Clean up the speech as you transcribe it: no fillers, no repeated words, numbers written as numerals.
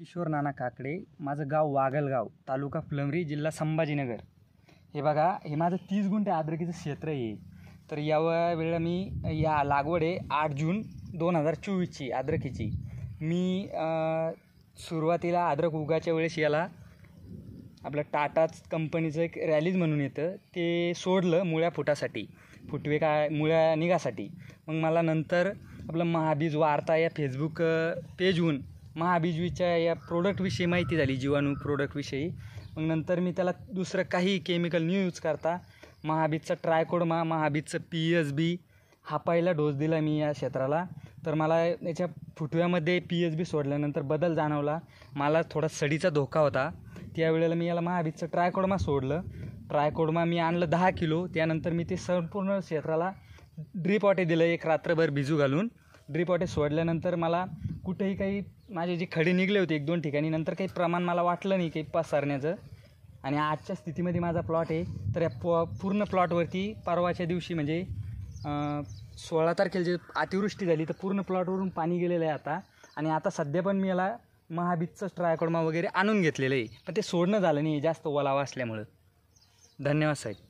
किशोर नाना काकडे, माझं गाव वागलगाव, तालुका फुलंब्री, जिल्हा संभाजीनगर। हे बघा, हे माझं 30 गुंठे अद्रकीचं क्षेत्र आहे। तर या वेळेला मी या लागवड आहे 8 जून 2024ची अद्रकीची। मी सुरुवातीला अद्रक उगाच्या वेळेस याला आपलं टाटाच कंपनीचं एक रॅलीज म्हणून येतं ते सोडलं मुळ्या फुटासाठी, फुटवे काय मुळ्या निघासाठी। मग मला नंतर आपलं महाबीज वार्ता या फेसबुक पेजहून महाबीजच्या या प्रोडक्टविषयी माहिती झाली, जीवाणू प्रोडक्टविषयी। मग नंतर मी त्याला दुसरं काही केमिकल न यूज करता महाबीजचा ट्रायकोडर्मा, महाबीजचं PSB हा पहिला डोस दिला मी या क्षेत्राला। तर मला याच्या फुटव्यामध्ये PSB सोडल्यानंतर बदल जाणवला। मला थोडा सडीचा धोका होता, त्यावेळेला मी याला महाबीजचं ट्रायकोडर्मा सोडलं। ट्रायकोडर्मा मी आणलं 10 किलो। त्यानंतर मी ते संपूर्ण क्षेत्राला ड्रीप वॉटर दिलं, एक रात्रभर भिजू घालून। ड्रीप वॉटर सोडल्यानंतर मला कुठेही काही माझे जे खडे निघले होते 1-2 ठिकाणी, नंतर काही प्रमाण मला वाटलं नाही काही पसरण्याचं। आणि आजच्या स्थितीमध्ये माझा प्लॉट आहे, तर या पूर्ण प्लॉटवरती परवाच्या दिवशी म्हणजे 16 तारखेला जे अतिवृष्टी झाली तर पूर्ण प्लॉटवरून पाणी गेलेलं आहे आता। आणि आता सध्या पण मी याला महाबीजचं ट्रायकोडर्मा वगैरे आणून घेतलेलं आहे, पण ते सोडणं झालं नाही जास्त ओलावा असल्यामुळं। धन्यवाद साहेब।